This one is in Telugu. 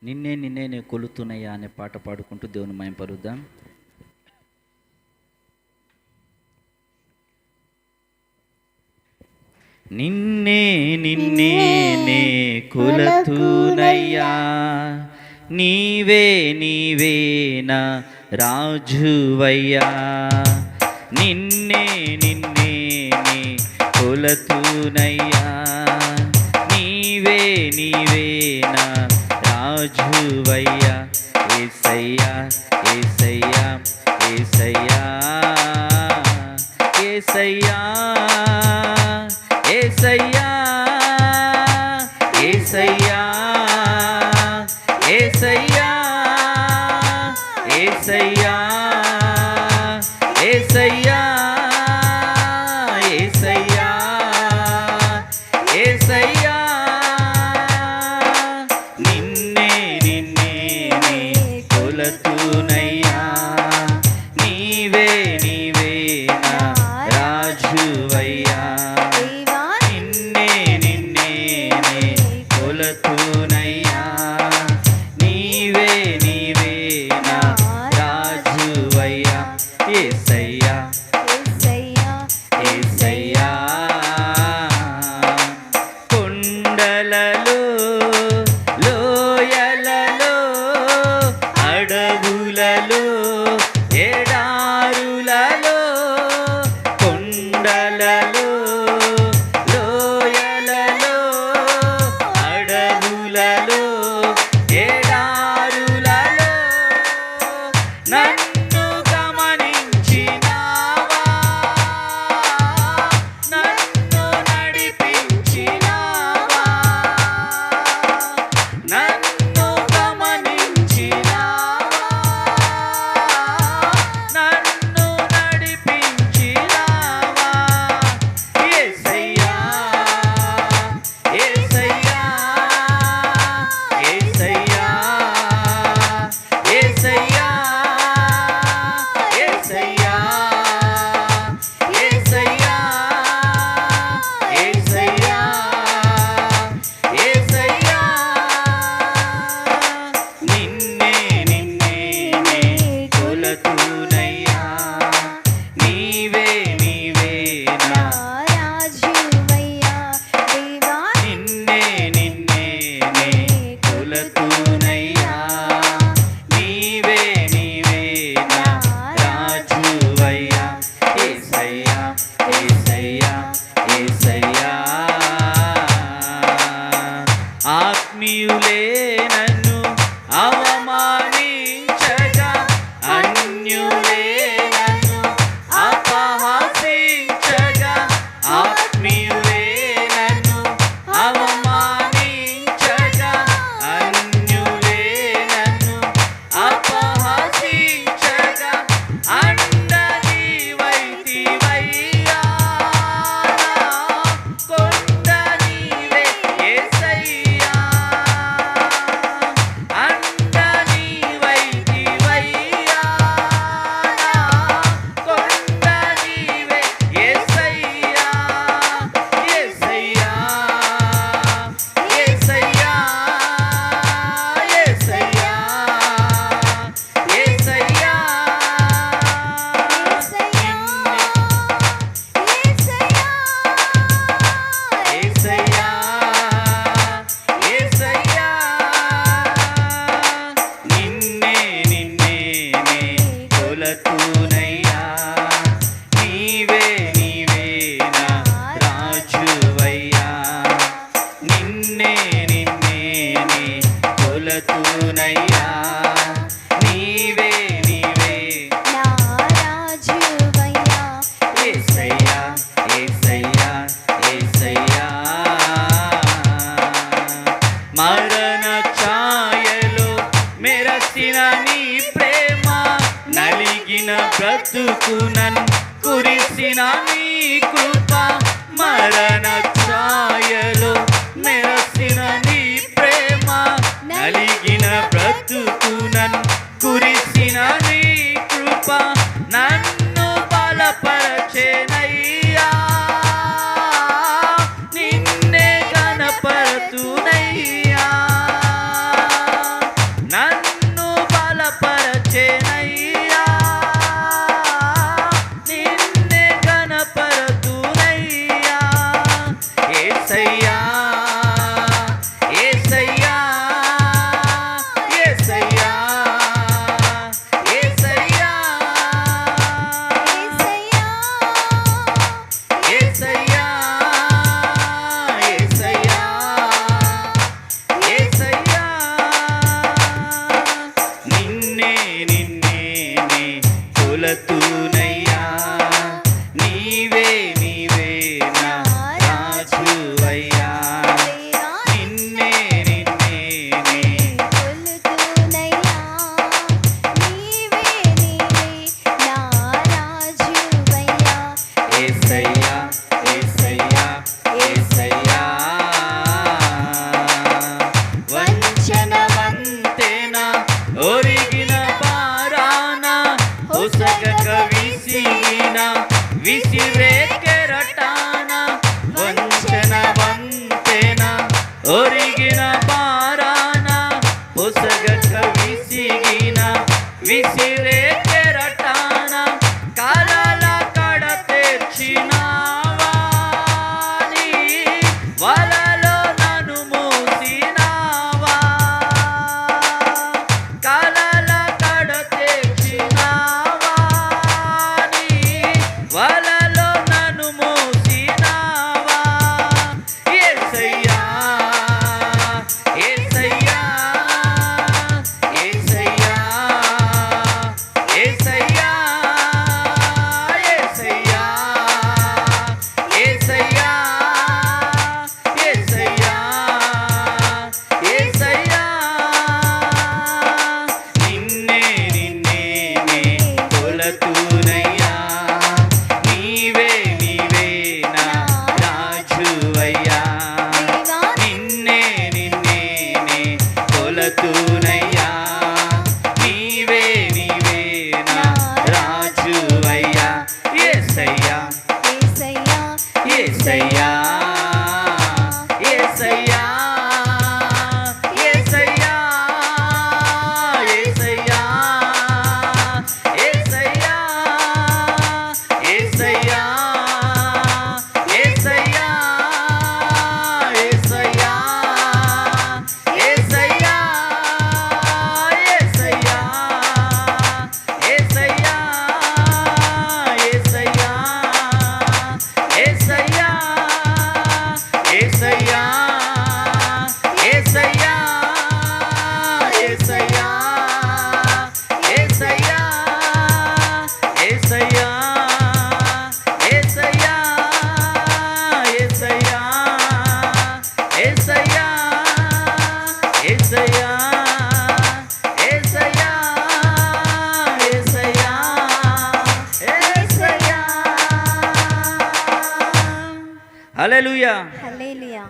నిన్నే నిన్నే నే కొలుతున్నయ్యా అనే పాట పాడుకుంటూ దేవుని మహిమపరుద్దాం. నిన్నే నిన్నే నే కొలుతున్నయ్యా, నీవే నీవే నా రాజువయ్యా. నిన్నే నిన్నే నే కొలుతున్నయ్యా, నీవే నీవే నా రాజువయ్యా. యేసయ్యా యేసయ్యా యేసయ్యా యేసయ్యా యేసయ్యా యేసయ్యా యేసయ్యా యేసయ్యా యేసయ్యా యేసయ్యా యేసయ్యా. నిన్నే నిన్నే నే కొలుతున్నయ్యా, నీవే నీవే నా రాజువయ్యా. నిన్నే నిన్నే నే కొలుతున్నయ్యా, నీవే నీవే నా రాజువయ్యా. యేసయ్యా యేసయ్యా. కొండలలో లోయలలో అడవులలో ఎడారులలో, కొండలలో లోయలలో అడవులలో ఎడారులలో నన్ను గమనించినావా, నన్ను నడిపించినావా, నన్ను గమనించినావా, నన్ను నడిపించినావా. యేసయ్యా యేసయ్యా యేసయ్యా యేసయ్యా యేసయ్యా యేసయ్యా యేసయ్యా యేసయ్యా. నిన్నే నిన్నే నే కొలుతున్నయ్యా, నీవే నీవే నా నిన్నే నిన్నే నే కొలుతున్నయ్యా, నీవే నీవే నా రాజువయ్యా. యేసయ్యా యేసయ్యా యేసయ్యా. ఆత్మీయులే నన్ను అవమానించగా, అన్యులే నన్ను అపహసించగా, ఆత్మీయులే నన్ను అవమానించగా, అన్యులే నన్ను అపహసించగా, అండని వైతివయ్యా, కొండ నీవే యేసయ్యా, అండని వైతివయ్యా, కొండ నీవే యేసయ్యా. యేసయ్యా యేసయ్యా యేసయ్యా యేసయ్యా. యేసయ్యా యేసయ్యా. నిన్నే నిన్నే నే కొలుతున్నయ్యా, నీవే నీవే నా రాజువయ్యా. నిన్నే నిన్నే నే కొలుతున్నయ్యా, నీవే నీవే యేసయ్యా యేసయ్యా యేసయ్యా. మరణ ఛాయలో మెరసిన నీ ప్రేమ, నలిగిన బ్రతుకునన్ కురిసిన నీ కృప. మరణ ఛాయలో మెరసిన నీ ప్రేమ, నలిగిన బ్రతుకునన్ కురిసిన నీ కృప. నన్ను బలపరచెనయ్యా, నిన్నే గణపరతునయ్యా. హల్లెలూయా. హల్లెలూయా.